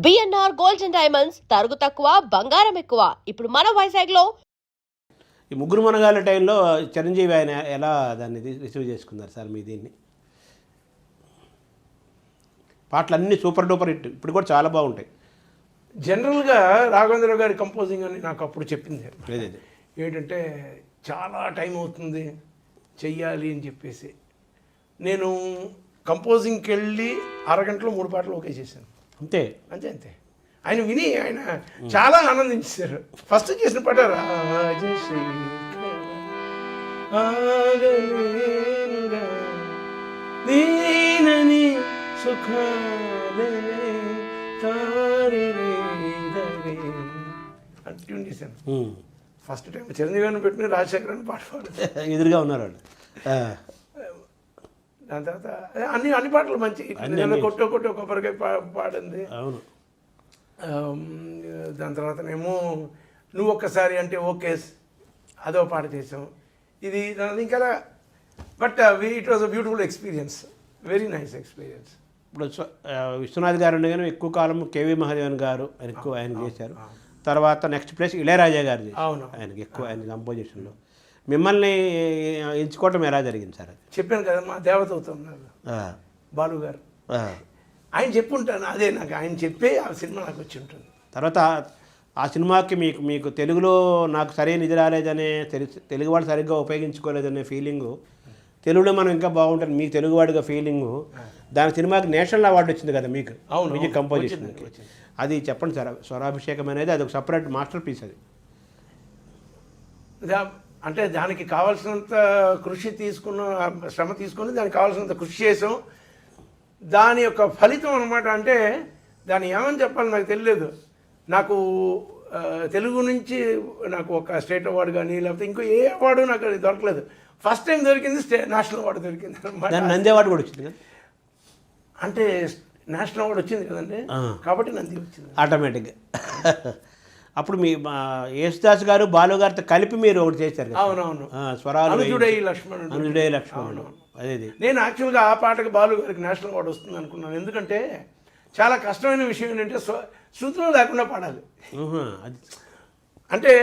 BNR gold and diamonds తరుగు తక్కువ బంగారం ఎక్కువ. ఇప్పుడు మన వైజాగ్లో ఈ ముగ్గురు మనగాళ్ళ టైంలో చిరంజీవి ఆయన ఎలా దాన్ని రిసీవ్ చేసుకున్నారు సార్ మీ దీన్ని? పాటలు అన్నీ సూపర్ డూపర్ హిట్, ఇప్పుడు కూడా చాలా బాగుంటాయి. జనరల్గా రాఘవేంద్ర గారి కంపోజింగ్ అని నాకు అప్పుడు చెప్పింది అదే ఏంటంటే చాలా టైం అవుతుంది చెయ్యాలి అని చెప్పేసి నేను కంపోజింగ్కి వెళ్ళి అరగంటలో 3 పాటలు ఓకే చేశాను. అంతే అంతే అంతే. ఆయన విని ఆయన చాలా ఆనందించారు. ఫస్ట్ చేసిన పాట రాజశ్రీ దీనని సుఖాలే అని ట్యూన్ చేశాను. ఫస్ట్ టైం చిరంజీవి గారిని పెట్టుకుని రాజశేఖర్ అని పాట పాడారు. ఎదురుగా ఉన్నారు వాళ్ళు. దాని తర్వాత అన్ని పాటలు మంచి కొట్టో కొబ్బరికాయ పాడింది. అవును. దాని తర్వాతనేమో నువ్వు ఒక్కసారి అంటే ఓకే అదో పాట చేసాం. ఇది ఇంకా but it was a beautiful experience, very nice experience. ఇప్పుడు విశ్వనాథ్ గారు ఉండే కానీ ఎక్కువ కాలం కేవీ మహాదేవన్ గారు ఆయన చేశారు. తర్వాత నెక్స్ట్ ప్లేస్ ఇళయరాజా గారు అవును, ఆయనకి ఎక్కువ ఆయన కంపోజిషన్లో. మిమ్మల్ని ఎంచుకోవటం ఎలా జరిగింది సార్? అది చెప్పాను కదా, మా దేవత అవుతున్నారు బాలు గారు. ఆయన చెప్పుంటాను, అదే నాకు ఆయన చెప్పే ఆ సినిమా నాకు వచ్చి ఉంటుంది. తర్వాత ఆ సినిమాకి మీకు తెలుగులో నాకు సరైన ఇది రాలేదనే తెలుగు వాళ్ళు సరిగ్గా ఉపయోగించుకోలేదనే ఫీలింగు తెలుగులో మనం ఇంకా బాగుంటుంది మీకు తెలుగువాడిగా ఫీలింగు. దాని సినిమాకి నేషనల్ అవార్డు వచ్చింది కదా మీకు, మ్యూజిక్ కంపోజిషన్కి. అది చెప్పండి సార్. స్వరాభిషేకం అనేది అది ఒక సపరేట్ మాస్టర్ పీస్. అది అంటే దానికి కావాల్సినంత కృషి శ్రమ తీసుకుని దానికి కావాల్సినంత కృషి చేసాం. దాని యొక్క ఫలితం అనమాట. అంటే దాన్ని ఏమని చెప్పాలి నాకు తెలియలేదు. నాకు తెలుగు నుంచి నాకు ఒక స్టేట్ అవార్డు కానీ లేకపోతే ఇంకో ఏ అవార్డు నాకు అది దొరకలేదు. ఫస్ట్ టైం దొరికింది నేషనల్ అవార్డు దొరికింది అనమాట. నంది అవార్డు కూడా వచ్చింది కదా. అంటే నేషనల్ అవార్డు వచ్చింది కదండి, కాబట్టి నంది వచ్చింది ఆటోమేటిక్గా. అప్పుడు మీ యేసుదాస్ గారు బాలు గారితో కలిపి మీరు ఒకటి చేశారు కదా. అవునవును, స్వరాలు అనుజుడై లక్ష్మణుడు. అదే నేను యాక్చువల్గా ఆ పాటకి బాలు గారికి నేషనల్ అవార్డు వస్తుంది అనుకున్నాను. ఎందుకంటే చాలా కష్టమైన విషయం ఏంటంటే శృతిలో లేకుండా పాడాలి. అంటే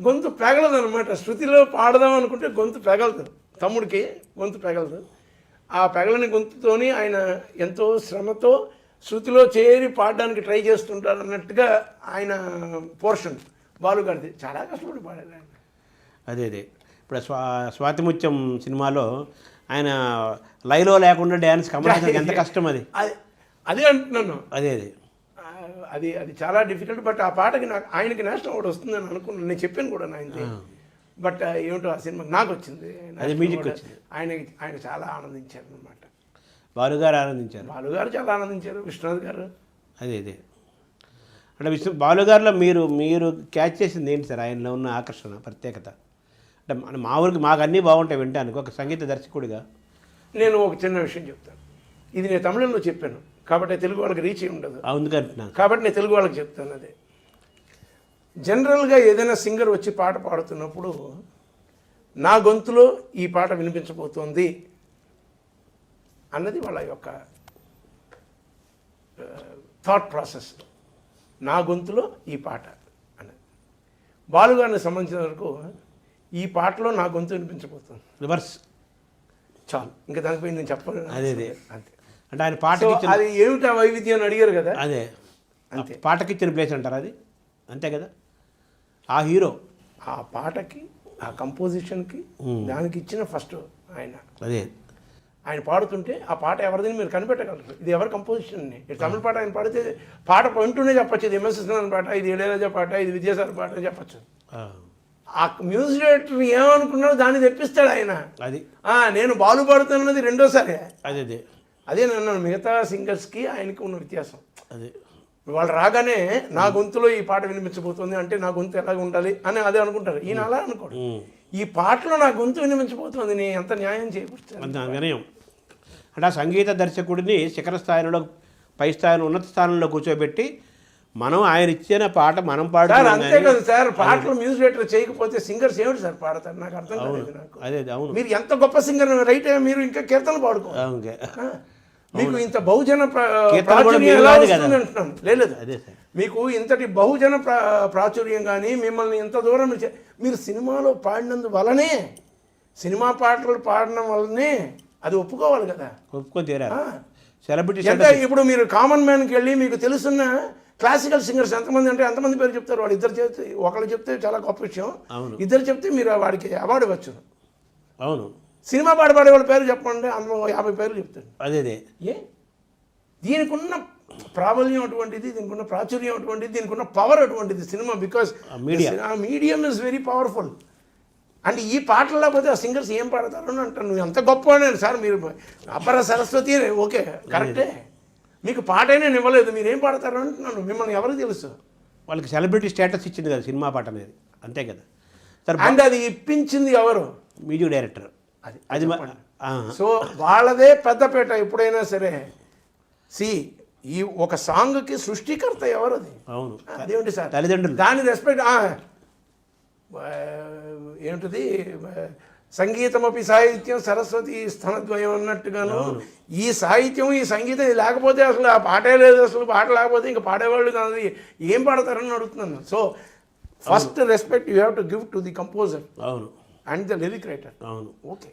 గొంతు పెగలదు అనమాట. శృతిలో పాడదాం అనుకుంటే గొంతు పెగలదు, తమ్ముడికి గొంతు పెగలదు. ఆ పెగలని గొంతుతోని ఆయన ఎంతో శ్రమతో శృతిలో చేరి పాడడానికి ట్రై చేస్తుంటారు అన్నట్టుగా ఆయన పోర్షన్ బాలుగారిది చాలా కష్టపడి పాడారు ఆయన. అదే ఇప్పుడు స్వాతిముత్యం సినిమాలో ఆయన లైలో లేకుండా డ్యాన్స్ కమల్ ఎంత కష్టం అది. అదే అంటున్నాను. అది చాలా డిఫికల్ట్. బట్ ఆ పాటకి ఆయనకి నేషనల్ అవార్డు వస్తుందని అనుకున్నాను. నేను చెప్పాను కూడా ఆయనకి. బట్ ఏమిటో ఆ సినిమాకి నాకు వచ్చింది, అది మ్యూజిక్ వచ్చింది. ఆయన చాలా ఆనందించారు అనమాట. బాలుగారు ఆనందించారు. బాలుగారు చాలా ఆనందించారు, విశ్వనాథ్ గారు. అదే అంటే బాలుగారిలో మీరు క్యాచ్ చేసింది ఏంటి సార్? ఆయనలో ఉన్న ఆకర్షణ ప్రత్యేకత అంటే మా ఊరికి మాకు అన్నీ బాగుంటాయి వింటానికి ఒక సంగీత దర్శకుడిగా. నేను ఒక చిన్న విషయం చెప్తాను. ఇది నేను తమిళంలో చెప్పాను కాబట్టి తెలుగు వాళ్ళకి రీచ్ ఉండదు, కాబట్టి నేను తెలుగు వాళ్ళకి చెప్తాను. అదే జనరల్గా ఏదైనా సింగర్ వచ్చి పాట పాడుతున్నప్పుడు నా గొంతులో ఈ పాట వినిపించబోతోంది అన్నది వాళ్ళ యొక్క థాట్ ప్రాసెస్. నా గొంతులో ఈ పాట అన్నది. బాలుగారిని సంబంధించిన వరకు ఈ పాటలో నా గొంతు వినిపించబోతుంది, రివర్స్ చాలు. ఇంకా దానిపై నేను చెప్పను. అదే అంతే. అంటే ఆయన పాట అది ఏమిటా వైవిధ్యం అని అడిగారు కదా. అదే అంతే, పాటకి ఇచ్చిన ప్లేస్ అంటారు అది, అంతే కదా. ఆ హీరో ఆ పాటకి ఆ కంపోజిషన్కి దానికి ఇచ్చిన ఫస్ట్ ఆయన పాడుతుంటే ఆ పాట ఎవరిదని మీరు కనిపెట్టగలరు. ఇది ఎవరి కంపోజిషన్. ఇది తమిళ పాట ఆయన పాడితే పాట వింటూనే చెప్పచ్చు, ఇది ఎంఎస్ విశ్వనాథన్ పాట, ఇది ఇళయరాజా పాట, ఇది విద్యాసాగర్ పాట అని చెప్పచ్చు. ఆ మ్యూజిక్ డైరెక్టర్ ఏమనుకున్నాడో దాన్ని తెప్పిస్తాడు ఆయన. అది నేను బాలు పాడుతున్నది రెండోసారి. అదే నన్ను మిగతా సింగర్స్కి ఆయనకి ఉన్న వ్యత్యాసం. వాళ్ళు రాగానే నా గొంతులో ఈ పాట వినిపించబోతుంది అంటే నా గొంతు ఎలాగ ఉండాలి అని అదే అనుకుంటారు. ఈయన అలా అనుకోడు. ఈ పాటలో నా గొంతు వినిపించబోతుంది, నేను ఎంత న్యాయం చేయబడుతుంది వినయం. అంటే ఆ సంగీత దర్శకుడిని శిఖర స్థాయిలో పై స్థాయిలో ఉన్నత స్థానంలో కూర్చోబెట్టి మనం ఆయన ఇచ్చిన పాట మనం పాడాలి. అంతే కదా సార్. పాటలు మ్యూజిక్ డైరెక్టర్ చేయకపోతే సింగర్స్ ఏమిటి సార్ పాడతారు? నాకు అర్థం కాలేదు. నాకు అదే అవును, మీరు ఎంత గొప్ప సింగర్ రైట్ మీరు ఇంకా కీర్తనలు పాడుకో. మీకు ఇంత బహుజన కీర్తన కూడా ప్రాచుర్యం మీరు ఎలా కాదు వస్తుంది కదా. అంటున్నాను. లేదు అదే సార్. మీకు ఇంతటి బహుజన ప్రాచుర్యం కానీ మిమ్మల్ని ఇంత దూరం మీరు సినిమాలో పాడినందు వలనే, సినిమా పాటలు పాడడం వల్లనే అది ఒప్పుకోవాలి కదా. ఒప్పుకొని తీరాలి. సెలబ్రిటీ ఎంత ఇప్పుడు మీరు కామన్ మ్యాన్కి వెళ్ళి మీకు తెలుసున్న క్లాసికల్ సింగర్స్ ఎంతమంది అంటే ఎంతమంది పేరు చెప్తారు. వాడు ఇద్దరు చెప్తే, ఒకళ్ళు చెప్తే చాలా గొప్ప విషయం, ఇద్దరు చెప్తే మీరు వాడికి అవార్డు ఇవ్వచ్చు. అవును. సినిమా పాడే వాళ్ళ పేరు చెప్పండి, అందులో 50 పేర్లు చెప్తారు. అదే ఏ దీనికి ఉన్న ప్రాబల్యం అటువంటిది, దీనికి ఉన్న ప్రాచుర్యం అటువంటిది, దీనికి ఉన్న పవర్ అటువంటిది cinema. Because medium is very powerful. అంటే ఈ పాటలు లేకపోతే ఆ సింగర్స్ ఏం పాడతారు అని అంటాను. నువ్వు ఎంత గొప్ప అని సార్, మీరు అపర సరస్వతి ఓకే కరెక్టే, మీకు పాటైనా నేను ఇవ్వలేదు, మీరు ఏం పాడతారు అంటున్నాను. మిమ్మల్ని ఎవరికి తెలుసు? వాళ్ళకి సెలబ్రిటీ స్టేటస్ ఇచ్చింది కదా సినిమా పాట అనేది, అంతే కదా సార్. అండ్ అది ఇప్పించింది ఎవరు? Music director. అది సో వాళ్ళదే పెద్దపేట ఎప్పుడైనా సరే. ఈ ఒక సాంగ్కి సృష్టికర్త ఎవరు? అది అవును, అదేమిటి సార్ తల్లిదండ్రులు. దాని రెస్పెక్ట్ ఏమిటిది, సంగీతమపి సాహిత్యం సరస్వతి స్థనద్వయం అన్నట్టుగాను ఈ సాహిత్యం ఈ సంగీతం ఇది లేకపోతే అసలు ఆ పాటే లేదు, అసలు పాట లేకపోతే ఇంకా పాడేవాళ్ళు కాదు, ఏం పాడతారని అడుగుతున్నాను. So first respect you have to give to the composer అవును అండ్ ద లిరిక్ రైటర్. అవును. ఓకే